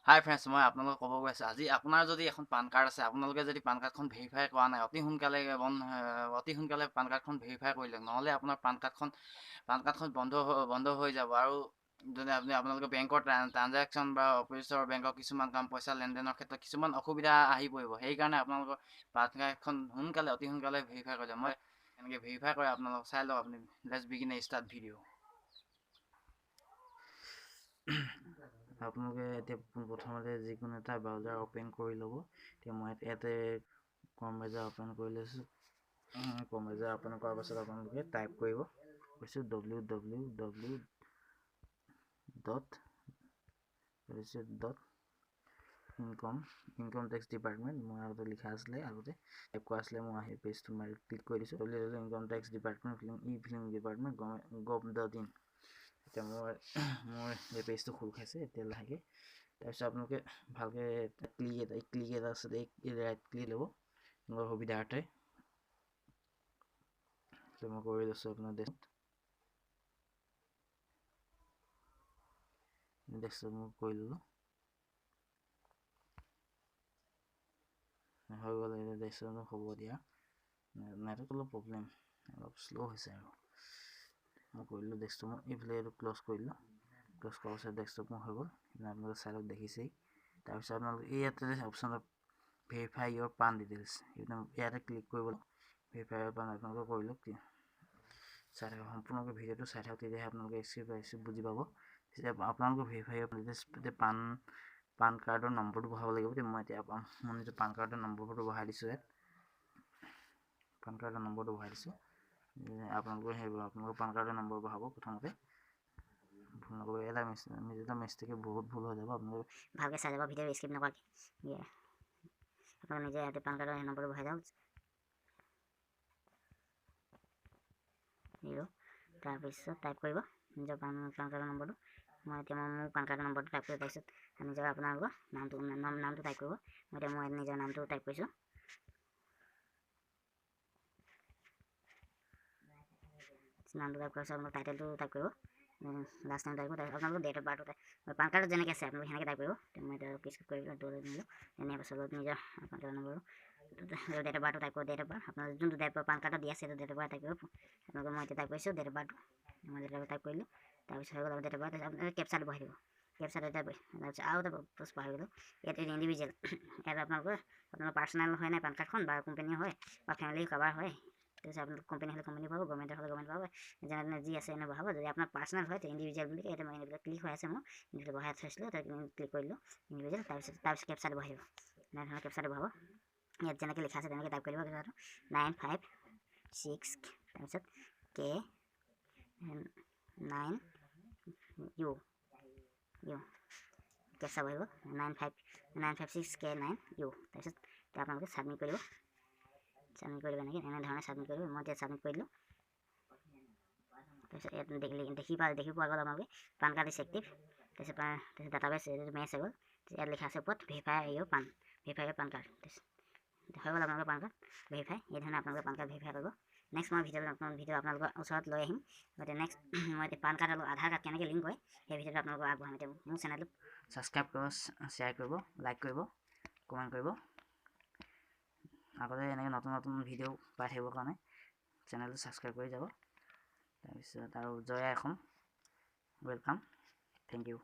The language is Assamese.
হাই ফ্ৰেণ্ডছ, মই আপোনালোকক ক'ব গৈ আছোঁ আজি আপোনাৰ যদি এখন পান কাৰ্ড আছে, আপোনালোকে যদি পান কাৰ্ডখন ভেৰিফাই কৰা নাই, অতি সোনকালে পান কাৰ্ডখন ভেৰিফাই কৰি লওক, নহ'লে আপোনাৰ পান কাৰ্ডখন বন্ধ হৈ যাব। আৰু যদি আপোনালোকে বেংকৰ ট্ৰানজেকশ্যন বা অফিচৰ বেংকৰ কিছুমান কাম পইচা লেনদেনৰ ক্ষেত্ৰত কিছুমান অসুবিধা আহি পৰিব। সেইকাৰণে আপোনালোকৰ পান কাৰ্ডখন অতি সোনকালে ভেৰিফাই কৰি লওক। মই এনেকৈ ভেৰিফাই কৰে আপোনালোক চাই লওক। আপুনি let's begin A start video'. আপোনালোকে এতিয়া প্ৰথমতে যিকোনো এটা ব্ৰাউজাৰ অ'পেন কৰি ল'ব। এতিয়া মই ইয়াতে ক্ৰম ব্ৰাউজাৰ অ'পেন কৰি লৈছোঁ। ক্ৰম ব্ৰাউজাৰ অ'পেন কৰাৰ পাছত আপোনালোকে টাইপ কৰিব কৈছোঁ www.ইনকম টেক্স ডিপাৰ্টমেণ্ট। মই আগতে লিখা আছিলে, আগতে টাইপ কৰা আছিলে। মই সেই পেজটো মাৰি ক্লিক কৰি দিছোঁ। Income tax department filing department gov.in। এতিয়া মোৰ এই পেজটো খোল খাইছে এতিয়া লাহেকৈ। তাৰপিছত আপোনালোকে ভালকৈ ক্লিক এটা আছে, এই ৰাইট ক্লিক ল'ব মোৰ সুবিধাৰ্থে। মই কৰি লৈছোঁ আপোনাৰ ডেস্কটপ মই কৰি ল'লোঁ। হৈ গ'ল এতিয়া ডেস্কটপ হ'ব। দিয়া নেটত অলপ প্ৰব্লেম, অলপ শ্ল' হৈছে আৰু মই কৰিলোঁ ডেস্কটপ। মই এইফালে এইটো ক্ল'জ কৰিলোঁ। ক্ল'জ কৰাৰ পাছত ডেস্কটপ মোৰ হৈ গ'ল। আপোনালোকে চাইডত দেখিছেই। তাৰপিছত আপোনালোকে ইয়াতে অপশ্যনত ভেৰিফাই ইয়ৰ পান ডিটেইলছ, ইয়াতে ক্লিক কৰিব। ভেৰিফাই ইয়ৰ পান আপোনালোকে কৰি লওক। চাই থাকক, সম্পূৰ্ণকৈ ভিডিঅ'টো চাই থাকক, তেতিয়াহে আপোনালোকে ষ্টেপ বুজি পাব। তেতিয়া আপোনালোকে ভেৰিফাই ইয়ৰ পান কাৰ্ডৰ নম্বৰটো বহাব লাগিব। মই এতিয়া মোৰ নিজৰ পান কাৰ্ডৰ নম্বৰটো বহাই দিছোঁ। ইয়াত পান কাৰ্ডৰ নম্বৰটো বহাই দিছোঁ। আপোনালোকৰ পান কাৰ্ডৰ নম্বৰ বহাব প্ৰথমতে। ভুল নকৰিব, এটা মিষ্টেকে বহুত ভুল হৈ যাব। আপোনালোকে ভালকৈ চাই যাব, ভিডিঅ' স্কিপ নকৰাকৈ। আপোনালোকে নিজে ইয়াতে পান কাৰ্ডৰ নম্বৰটো বহাই যাওক। তাৰপিছত টাইপ কৰিব নিজৰ পান কাৰ্ডৰ নম্বৰটো। মই এতিয়া মোৰ পান কাৰ্ডৰ নম্বৰটো টাইপ কৰি তাৰপিছত নিজৰ আপোনালোকৰ নামটো টাইপ কৰিব। মই নিজৰ নামটো টাইপ কৰিছোঁ। নামটো টাইপ কৰাৰ পিছত আপোনালোকৰ টাইটেলটো টাইপ কৰিব, লাষ্ট টাইম টাইপ কৰিব। আপোনালোকৰ ডেট অফ বাৰ্থটো পান কাৰ্ডত যেনেকৈ আছে আপোনালোকে সেনেকৈ টাইপ কৰিব। মই এতিয়া পিছত কৰি নিলোঁ। এনেই পাছত নিজৰ পান কাৰ্ডৰ নম্বৰ ডেট অফ বাৰ্থটো টাইপ কৰিব। ডেট অফ বাৰ্থ আপোনাৰ যোনটো ডেট পান কাৰ্ডত দিয়া আছে সেইটো ডেট অফ বাৰ্থ টাইপ কৰিব। আপোনালোকে মই এতিয়া টাইপ কৰিছোঁ ডেট অফ বাৰ্থটো। মই ডেট অফ বাৰ্থ টাইপ কৰিলোঁ। তাৰপিছত হৈ গ'ল ডেট অফ বাৰ্থ। আপোনালোকে কেপচাটো বহাই দিব। কেপচাটো টাইপ তাৰপিছত আৰু এটা পোষ্ট পাহৰি গ'লোঁ। ইয়াত ইণ্ডিভিজুৱেল, ইয়াত আপোনালোকৰ পাৰ্চনেল হয় নাই পান কাৰ্ডখন, বা কোম্পানী হয় বা ফেমিলি কাৰোবাৰ হয়। তাৰপিছত আপোনালোক কোম্পানী হ'লে কোম্পানী পাব, গভৰ্ণমেণ্টৰ হ'লে গভৰ্ণমেণ্ট পাব। যেনে যি আছে এনে বহাব। যদি আপোনাৰ পাৰ্চনেল হয় তেতিয়া ইণ্ডিভিজুৱেল বুলি ইয়াতে মই এইবিলাক ক্লিক হৈ আছে। মোৰ ইণ্ডিভিজুৱেল বহাই থৈছিলোঁ, তাত ক্লিক কৰিলোঁ ইণ্ডিভিজুৱেল। তাৰপিছত কেপচাটো বহাব। এনেধৰণে কেপচাটো বহাব। ইয়াত যেনেকৈ লিখা আছে তেনেকৈ টাইপ কৰিব। 956 তাৰপিছত K9 U কেপচা বহিব 956 K9 U। তাৰপিছত আপোনালোকে ছাবমিট কৰিব। এনেধৰণে ছাবমিট কৰিব। মই এতিয়া ছাবমিট কৰি দিলোঁ। তাৰপিছত ইয়াত দেখি পোৱা গ'ল আপোনালোকে পান কাৰ্ড ইজ এক্টিভ। তাৰপিছত ডাটাবেছ মেচ হৈ গ'ল। ইয়াত লিখা আছে ওপৰত ভেৰিফাই ইয়ৰ পান কাৰ্ড। হৈ গ'ল আপোনালোকৰ পান কাৰ্ড ভেৰিফাই। এই ধৰণে আপোনালোকে পান কাৰ্ড ভেৰিফাই কৰিব। নেক্সট মই ভিডিঅ' আপোনালোকৰ ওচৰত লৈ আহিম। গতিকে নেক্সট মই এতিয়া পান কাৰ্ড আৰু আধাৰ কাৰ্ড কেনেকৈ লিংক হয় সেই ভিডিঅ'টো আপোনালোকক আগবঢ়াম। এতিয়া মোৰ চেনেলটো ছাবস্ক্ৰাইব কৰিব, শ্বেয়াৰ কৰিব, লাইক কৰিব, কমেণ্ট কৰিব। আগতে এনেকৈ নতুন ভিডিঅ' পাই থাকিবৰ কাৰণে চেনেলটো ছাবস্ক্ৰাইব কৰি যাব। তাৰপিছত আৰু জয় অসম, ৱেলকাম, থেংক ইউ।